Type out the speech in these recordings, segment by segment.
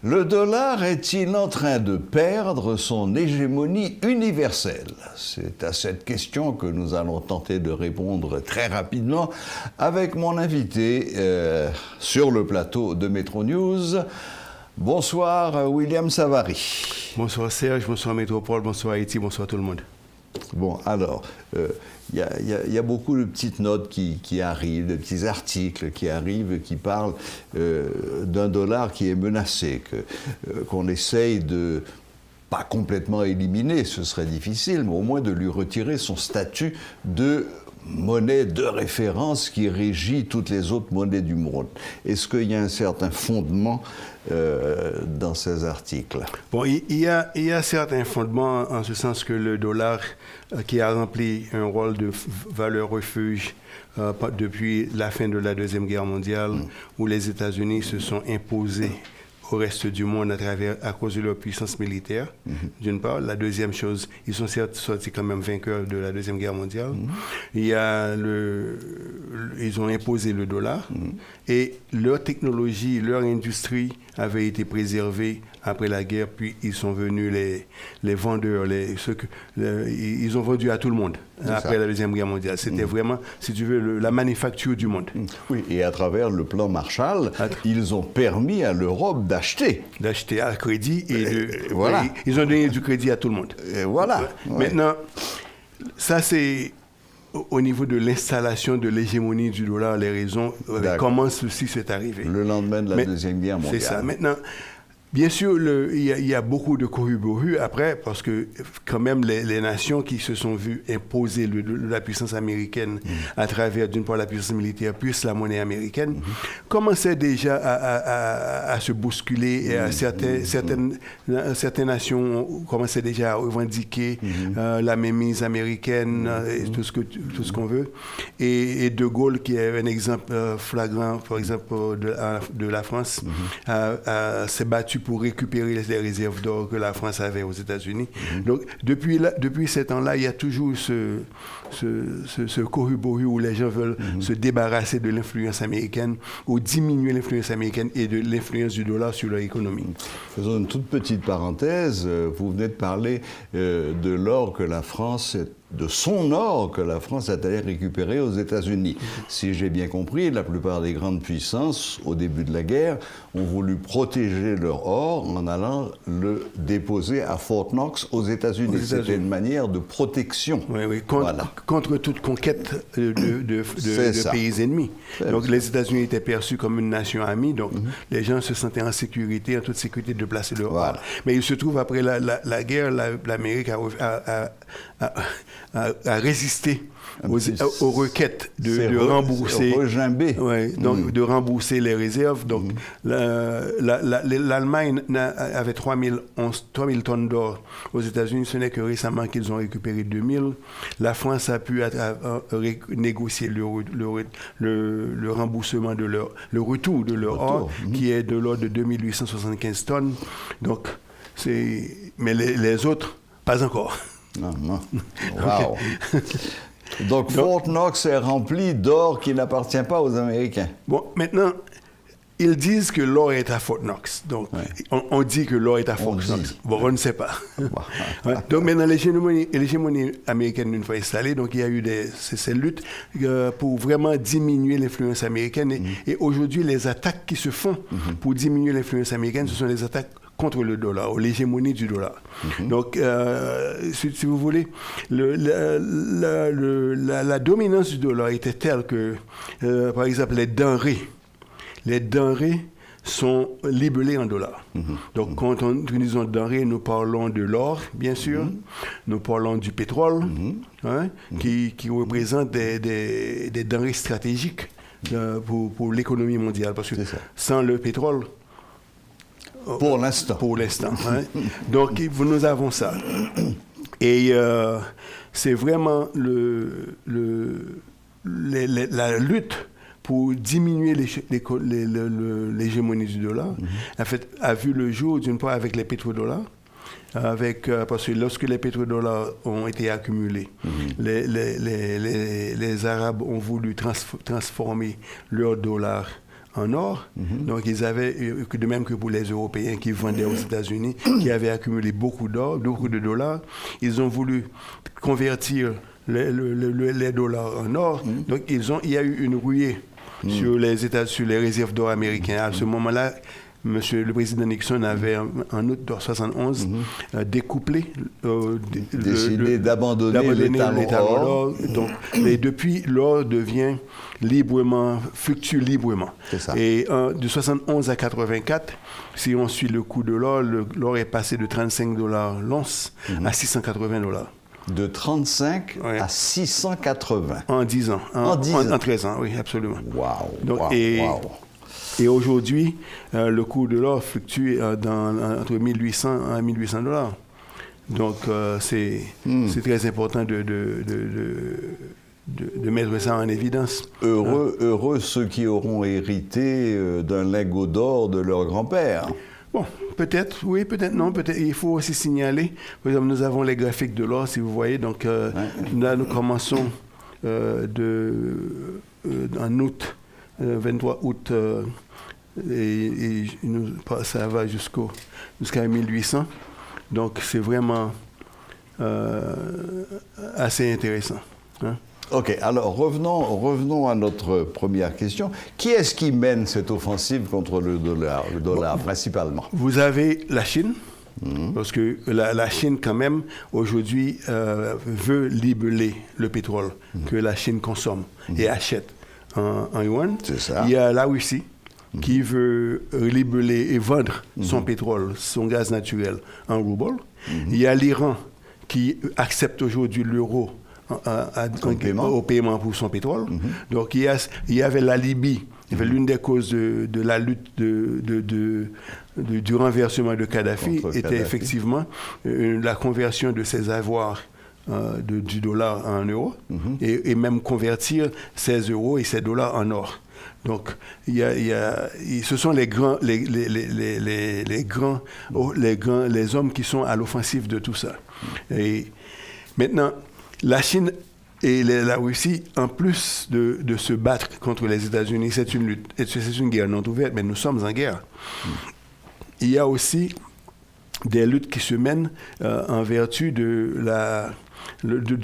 Le dollar est-il en train de perdre son hégémonie universelle? C'est à cette question que nous allons tenter de répondre très rapidement avec mon invité sur le plateau de Metro News. Bonsoir William Savary. Bonsoir Serge, bonsoir Métropole, bonsoir Haïti, bonsoir tout le monde. Bon, alors, il y a beaucoup de petites notes qui arrivent, de petits articles qui arrivent, qui parlent d'un dollar qui est menacé, qu'on essaye de, pas complètement éliminer, ce serait difficile, mais au moins de lui retirer son statut de monnaie de référence qui régit toutes les autres monnaies du monde. Est-ce qu'il y a un certain fondement dans ces articles? Bon, il y a certains fondements en ce sens que le dollar, qui a rempli un rôle de valeur refuge depuis la fin de la Deuxième Guerre mondiale, où les États-Unis se sont imposés au reste du monde à cause de leur puissance militaire, d'une part. La deuxième chose, ils sont sortis quand même vainqueurs de la Deuxième Guerre mondiale. Il y a ils ont imposé le dollar et leur technologie, leur industrie avait été préservée après la guerre, puis ils sont venus les vendeurs, ils ont vendu à tout le monde après la Deuxième Guerre mondiale. C'était vraiment, si tu veux, la manufacture du monde. Oui, et à travers le plan Marshall, ils ont permis à l'Europe d'acheter à crédit voilà. Ils ont donné du crédit à tout le monde. Et voilà. Maintenant, ça c'est au niveau de l'installation de l'hégémonie du dollar, les raisons, comment ceci s'est arrivé. Le lendemain de la Deuxième Guerre mondiale. C'est ça. Maintenant, bien sûr, il y a beaucoup de corroborus après, parce que quand même les nations qui se sont vues imposer la puissance américaine à travers, d'une part, la puissance militaire, puis la monnaie américaine, commençaient déjà à se bousculer, et certaines nations commençaient déjà à revendiquer la mainmise américaine, et tout ce qu'on veut. Et De Gaulle, qui est un exemple flagrant, par exemple, de la France, s'est battu pour récupérer les réserves d'or que la France avait aux États-Unis. Donc, depuis ces temps-là, il y a toujours ce corroboru où les gens veulent se débarrasser de l'influence américaine ou diminuer l'influence américaine et de l'influence du dollar sur leur économie. Faisons une toute petite parenthèse. Vous venez de parler de l'or que la France de son or que la France est allée récupérer aux États-Unis. Si j'ai bien compris, la plupart des grandes puissances, au début de la guerre, ont voulu protéger leur or en allant le déposer à Fort Knox aux États-Unis. C'était une manière de protection. Oui, contre toute conquête de pays ennemis. Donc les États-Unis étaient perçus comme une nation amie, donc les gens se sentaient en sécurité, en toute sécurité de placer leur or. Mais il se trouve, après la guerre, l'Amérique a résisté aux requêtes de rembourser, de rembourser les réserves. Donc, l'Allemagne avait 3000 tonnes d'or aux États-Unis. Ce n'est que récemment qu'ils ont récupéré 2000. La France a pu négocier le remboursement le retour de leur or, qui est de l'ordre de 2875 tonnes. Donc, mais les autres, pas encore. Non. Wow. Donc Fort Knox est rempli d'or qui n'appartient pas aux Américains. Bon, maintenant, ils disent que l'or est à Fort Knox. Donc, on dit que l'or est à Fort Knox. Bon, on ne sait pas. Donc, maintenant, l'hégémonie américaine, une fois installée, donc il y a eu ces luttes pour vraiment diminuer l'influence américaine. Et aujourd'hui, les attaques qui se font pour diminuer l'influence américaine, ce sont les attaques contre le dollar, ou l'hégémonie du dollar. Donc, si vous voulez, la dominance du dollar était telle que, par exemple, les denrées sont libellées en dollars. Donc, quand nous disons denrées, nous parlons de l'or, bien sûr, nous parlons du pétrole, qui représente des denrées stratégiques pour l'économie mondiale, parce que sans le pétrole, pour l'instant. Donc, nous avons ça. Et c'est vraiment la lutte pour diminuer l'hégémonie du dollar, en fait, a vu le jour, d'une part, avec les pétrodollars, parce que lorsque les pétrodollars ont été accumulés, les Arabes ont voulu transformer leur dollar en or. Donc, ils avaient, de même que pour les Européens qui vendaient aux États-Unis, qui avaient accumulé beaucoup d'or, beaucoup de dollars, ils ont voulu convertir les dollars en or. Donc, il y a eu une ruée sur les réserves d'or américaines. À ce moment-là, le président Nixon avait, en août 1971, découplé, décidé d'abandonner l'étalon or. Donc, et depuis, l'or fluctue librement. C'est ça. Et de 71 à 84, si on suit le coût de l'or, l'or est passé de $35 l'once à $680. De 35 à 680. En 10 ans. En 13 ans, oui, absolument. Waouh! Et aujourd'hui, le coût de l'or fluctue entre 1800 à $1 800. Donc, c'est très important de mettre ça en évidence. Heureux ceux qui auront hérité d'un lingot d'or de leur grand-père. Bon, peut-être, oui, peut-être non. Peut-être, il faut aussi signaler, par exemple, nous avons les graphiques de l'or, si vous voyez. Donc, là, nous commençons en août, 23 août, ça va jusqu'à 1800. Donc, c'est vraiment assez intéressant. Hein? OK, alors revenons à notre première question. Qui est-ce qui mène cette offensive contre le dollar principalement? Vous avez la Chine, parce que la Chine, quand même, aujourd'hui, veut libeller le pétrole que la Chine consomme et achète en yuan. C'est ça. Il y a la Russie qui veut libeller et vendre son pétrole, son gaz naturel en rouble. Il y a l'Iran qui accepte aujourd'hui l'euro au paiement pour son pétrole. Donc, il y avait la Libye. L'une des causes de la lutte du renversement de Kadhafi était effectivement la conversion de ses avoirs du dollar en euros et même convertir ses euros et ses dollars en or. Donc, ce sont les hommes qui sont à l'offensive de tout ça. Et maintenant, la Chine et la Russie, en plus de se battre contre les États-Unis, c'est une lutte, c'est une guerre non ouverte, mais nous sommes en guerre. Il y a aussi des luttes qui se mènent en vertu du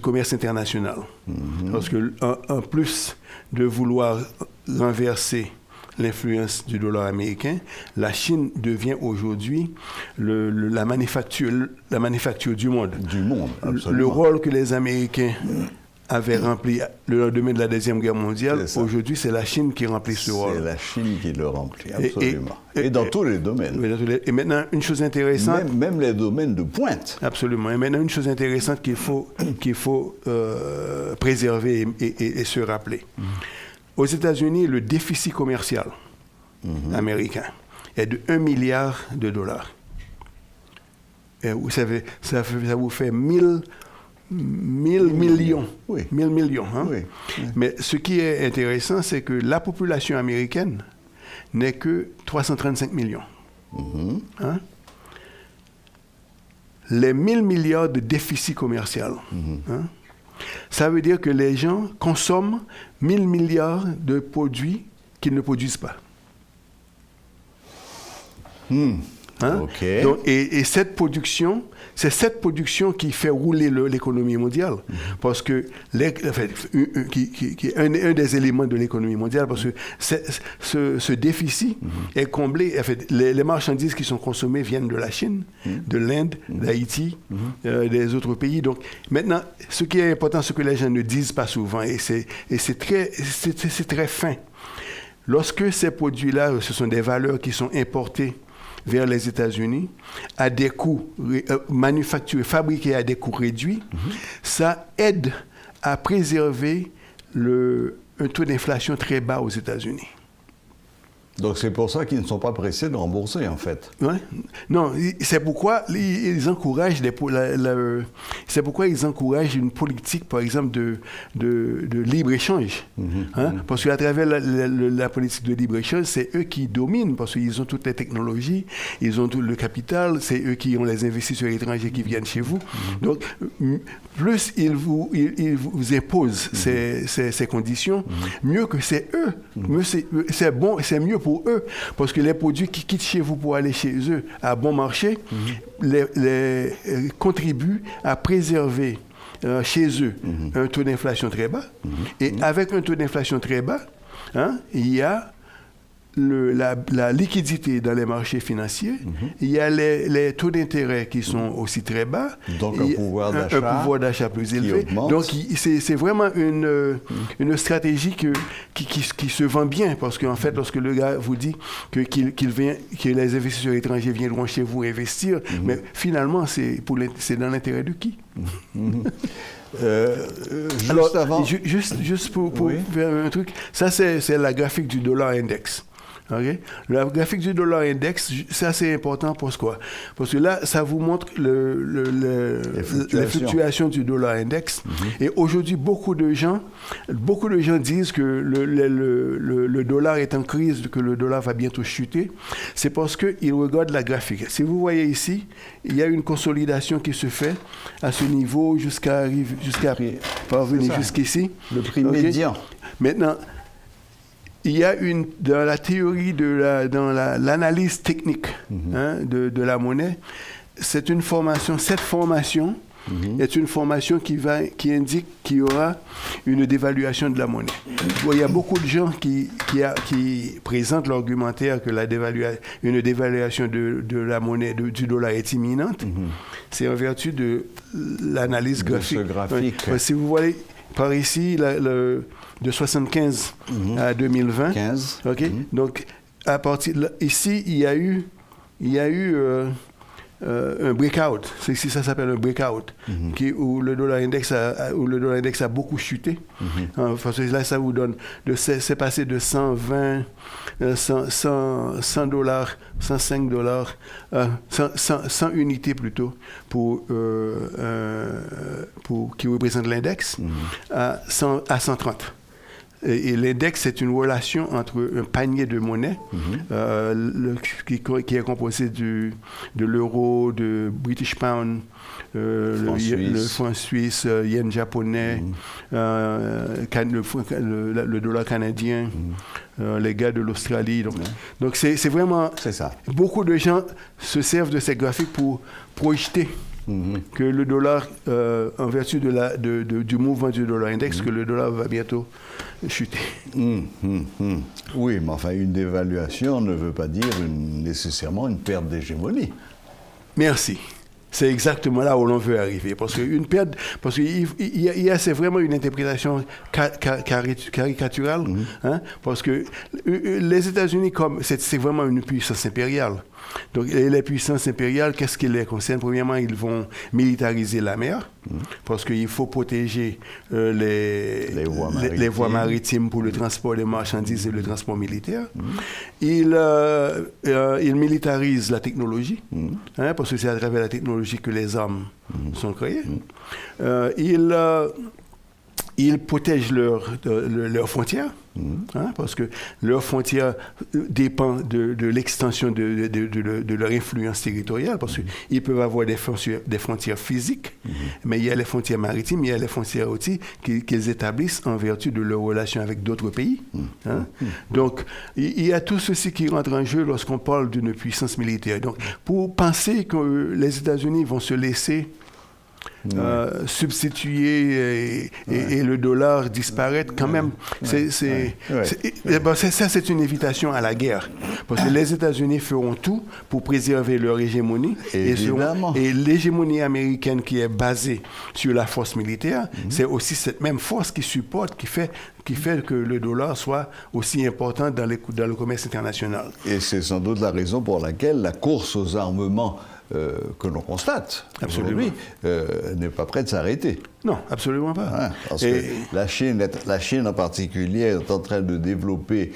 commerce international. Parce que, en plus de vouloir renverser l'influence du dollar américain, la Chine devient aujourd'hui la manufacture du monde. Du monde, absolument. Le rôle que les Américains avaient rempli le lendemain de la Deuxième Guerre mondiale, aujourd'hui, c'est la Chine qui remplit ce rôle. C'est la Chine qui le remplit, absolument. Et dans tous les domaines. Et maintenant, une chose intéressante... Même les domaines de pointe. Absolument. Et maintenant, une chose intéressante qu'il faut préserver et se rappeler. Aux États-Unis, le déficit commercial américain est de $1 milliard. Et vous savez, ça vous fait 1000 millions. Oui. 1000 millions. Hein? Oui. Mais ce qui est intéressant, c'est que la population américaine n'est que 335 millions. Hein? Les 1000 milliards de déficit commercial, hein? Ça veut dire que les gens consomment 1000 milliards de produits qu'ils ne produisent pas. Hein? Okay. Donc, et cette production, c'est cette production qui fait rouler l'économie mondiale. Parce que, un des éléments de l'économie mondiale, parce que ce déficit est comblé. En fait, les marchandises qui sont consommées viennent de la Chine, de l'Inde, d'Haïti, des autres pays. Donc, maintenant, ce qui est important, ce que les gens ne disent pas souvent, et c'est très fin. Lorsque ces produits-là, ce sont des valeurs qui sont importées vers les États-Unis à des coûts manufacturés, fabriqués à des coûts réduits, ça aide à préserver un taux d'inflation très bas aux États-Unis. Donc c'est pour ça qu'ils ne sont pas pressés de rembourser, en fait. Ouais. Non, c'est pourquoi ils encouragent c'est pourquoi ils encouragent une politique, par exemple, de libre-échange. Hein? Parce qu'à travers la politique de libre-échange, c'est eux qui dominent, parce qu'ils ont toutes les technologies, ils ont tout le capital, c'est eux qui ont les investisseurs étrangers qui viennent chez vous. Donc, plus ils vous imposent ces conditions, mieux que c'est eux. C'est mieux pour eux, parce que les produits qui quittent chez vous pour aller chez eux à bon marché contribuent à préserver chez eux un taux d'inflation très bas. Et avec un taux d'inflation très bas, il y a la liquidité dans les marchés financiers, il y a les taux d'intérêt qui sont aussi très bas. Donc un pouvoir d'achat plus élevé. Augmente. Donc c'est vraiment une stratégie qui se vend bien, parce qu'en fait, lorsque le gars vous dit que les investisseurs étrangers viendront chez vous investir, mais finalement, c'est dans l'intérêt de qui? Juste pour faire un truc, ça c'est la graphique du dollar index. Okay? La graphique du dollar index, ça c'est important pour quoi? Parce que là, ça vous montre les fluctuations du dollar index. Et aujourd'hui, beaucoup de gens disent que le dollar est en crise, que le dollar va bientôt chuter. C'est parce qu'ils regardent la graphique. Si vous voyez ici, il y a une consolidation qui se fait à ce niveau jusqu'à parvenir jusqu'ici. Le prix médian. Maintenant, il y a dans la théorie, dans l'analyse technique de la monnaie, cette formation est une formation qui indique qu'il y aura une dévaluation de la monnaie. Il y a beaucoup de gens qui présentent l'argumentaire que une dévaluation de la monnaie, du dollar est imminente. C'est en vertu de l'analyse graphique. Ce graphique. Si vous voyez par ici, de 75 à 2020. 15. OK? Donc, à partir de ici, il y a eu un breakout. Ici, ça s'appelle un breakout, où le dollar index a beaucoup chuté. Parce que là, ça vous donne, c'est passé de 120, 100 dollars, 105 dollars, 100 unités plutôt, qui représente l'index, à 130. Et l'index, c'est une relation entre un panier de monnaie qui est composé de l'euro, de British Pound, le franc suisse, yen japonais, le dollar canadien, les gars de l'Australie. Donc c'est vraiment... C'est ça. Beaucoup de gens se servent de ces graphiques pour projeter que le dollar, en vertu du mouvement du dollar index, que le dollar va bientôt chuter. Oui, mais enfin, une dévaluation ne veut pas dire nécessairement une perte d'hégémonie. Merci. C'est exactement là où l'on veut arriver. Parce c'est vraiment une interprétation caricaturale. Parce que les États-Unis, c'est vraiment une puissance impériale. Donc, les puissances impériales, qu'est-ce qui les concerne? Premièrement, ils vont militariser la mer, parce qu'il faut protéger les voies maritimes pour le transport des marchandises et le transport militaire. Ils militarisent la technologie, parce que c'est à travers la technologie que les armes sont créées. Ils protègent leurs frontières, parce que leurs frontières dépendent de l'extension de leur influence territoriale, parce qu'ils peuvent avoir des frontières physiques, mais il y a les frontières maritimes, il y a les frontières aussi qu'ils établissent en vertu de leurs relations avec d'autres pays. Donc, il y a tout ceci qui rentre en jeu lorsqu'on parle d'une puissance militaire. Donc, pour penser que les États-Unis vont se laisser substituer et le dollar disparaître, quand même, ça c'est une invitation à la guerre. Parce que les États-Unis feront tout pour préserver leur hégémonie. Et l'hégémonie américaine qui est basée sur la force militaire, c'est aussi cette même force qui supporte, qui fait que le dollar soit aussi important dans le commerce international. Et c'est sans doute la raison pour laquelle la course aux armements que l'on constate aujourd'hui n'est pas prête de s'arrêter. Non, absolument pas. Parce que la Chine en particulier est en train de développer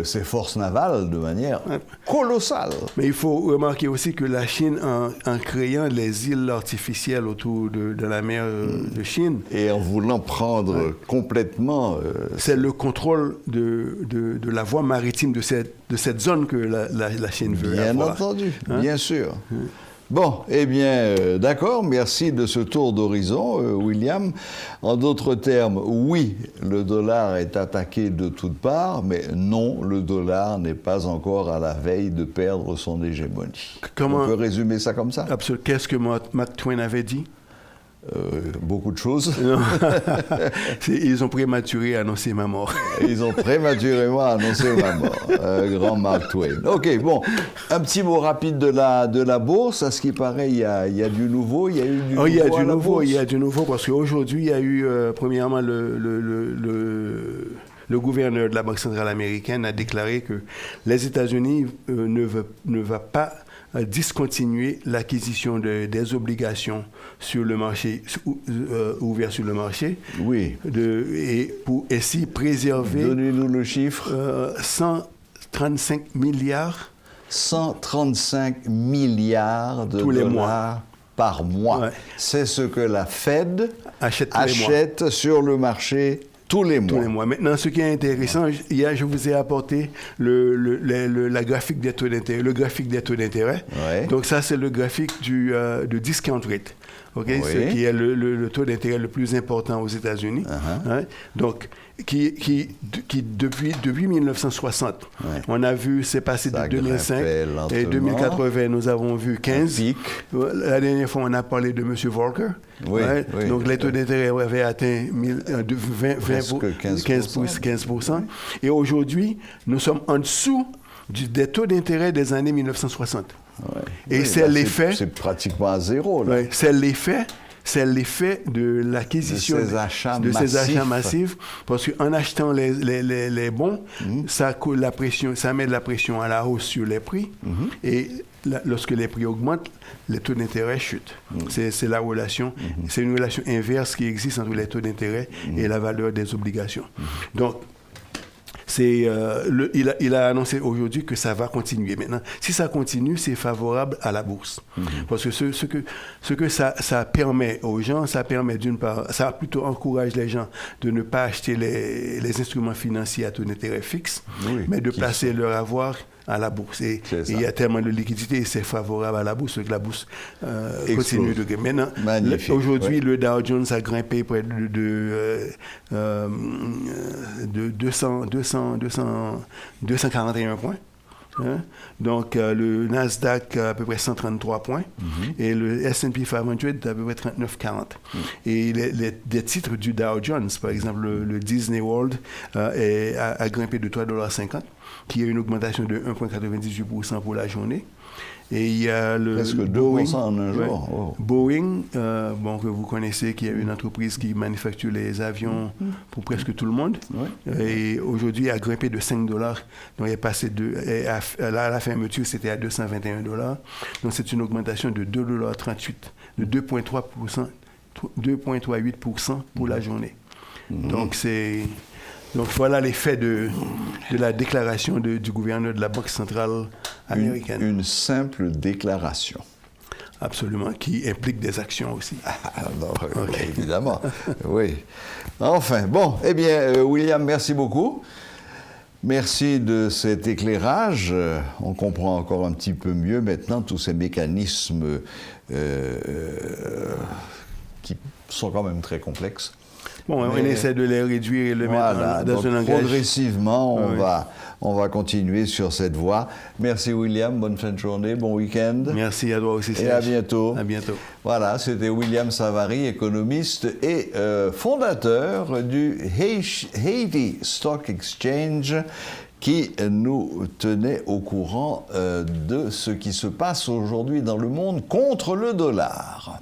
ses forces navales de manière colossale. Mais il faut remarquer aussi que la Chine, en créant les îles artificielles autour de la mer de Chine... Et en voulant prendre complètement... c'est le contrôle de la voie maritime de cette zone que la Chine veut avoir. Bien entendu, bien sûr. Bon, eh bien, d'accord, merci de ce tour d'horizon, William. En d'autres termes, oui, le dollar est attaqué de toutes parts, mais non, le dollar n'est pas encore à la veille de perdre son hégémonie. On peut résumer ça comme ça? Absolument. Qu'est-ce que Mark Twain avait dit? Beaucoup de choses. Ils ont prématuré annoncé ma mort. Ils ont prématurément annoncé ma mort. Grand Mark Twain. OK, bon, un petit mot rapide de la bourse. À ce qui paraît, il y a du nouveau. Il y a eu du nouveau. Il y a du nouveau parce qu'aujourd'hui, il y a eu, premièrement, le gouverneur de la Banque centrale américaine a déclaré que les États-Unis ne va pas discontinuer l'acquisition des obligations sur le marché, ouvert sur le marché. Oui. Et pour ainsi préserver... Donnez-nous le chiffre. 135 milliards. 135 milliards de dollars par mois. Ouais. C'est ce que la Fed achète sur le marché tous les mois. Maintenant, ce qui est intéressant, hier, je vous ai apporté la graphique des taux d'intérêt, le graphique des taux d'intérêt. Ouais. Donc, ça, c'est le graphique de discount rate. Okay? Oui. Ce qui est le taux d'intérêt le plus important aux États-Unis. Hein? Donc, qui depuis 1960, on a vu, c'est passé de 2005 et 2080, nous avons vu 15. La dernière fois, on a parlé de M. Volcker. Oui, hein? Oui. Donc, les taux d'intérêt avaient atteint 15%. Et aujourd'hui, nous sommes en dessous des taux d'intérêt des années 1960. Ouais. Et c'est l'effet... C'est pratiquement à zéro. Là. Ouais, c'est l'effet de l'acquisition de ces achats massifs. Parce qu'en achetant les bons, ça met de la pression à la hausse sur les prix. Et lorsque les prix augmentent, les taux d'intérêt chutent. C'est la relation, c'est une relation inverse qui existe entre les taux d'intérêt et la valeur des obligations. Donc, il a annoncé aujourd'hui que ça va continuer. Maintenant, si ça continue, c'est favorable à la bourse. Parce que ce que ça permet aux gens, ça permet d'une part, ça plutôt encourage les gens de ne pas acheter les instruments financiers à taux d'intérêt fixe, mais de placer leur avoir à la bourse. Et il y a tellement de liquidités et c'est favorable à la bourse, que la bourse continue de grimper. Maintenant, aujourd'hui, le Dow Jones a grimpé près de 241 points. Hein? Donc, le Nasdaq a à peu près 133 points et le S&P 500 est à peu près 39,40. Et des titres du Dow Jones, par exemple, le Disney World a grimpé de 3,50 $, qui a une augmentation de 1,98% pour la journée. Et il y a le presque 2% Boeing, en un jour. Oh. Boeing, que vous connaissez, qui est une entreprise qui manufacture les avions pour presque tout le monde. Et aujourd'hui, il a grimpé de 5 $. Donc, il est passé à la fermeture, c'était à 221 $. Donc, c'est une augmentation de 2,38 $, de 2,38% pour la journée. Donc, voilà l'effet de la déclaration du gouverneur de la Banque centrale américaine. Une simple déclaration. Absolument, qui implique des actions aussi. Évidemment, oui. Enfin, bon, eh bien, William, merci beaucoup. Merci de cet éclairage. On comprend encore un petit peu mieux maintenant tous ces mécanismes qui sont quand même très complexes. Bon, on essaie de les réduire et le mettre dans un langage. Progressivement, on va continuer sur cette voie. Merci William, bonne fin de journée, bon week-end. Merci à toi aussi. Et à bientôt. À bientôt. Voilà, c'était William Savary, économiste et fondateur du Haiti Stock Exchange, qui nous tenait au courant de ce qui se passe aujourd'hui dans le monde contre le dollar.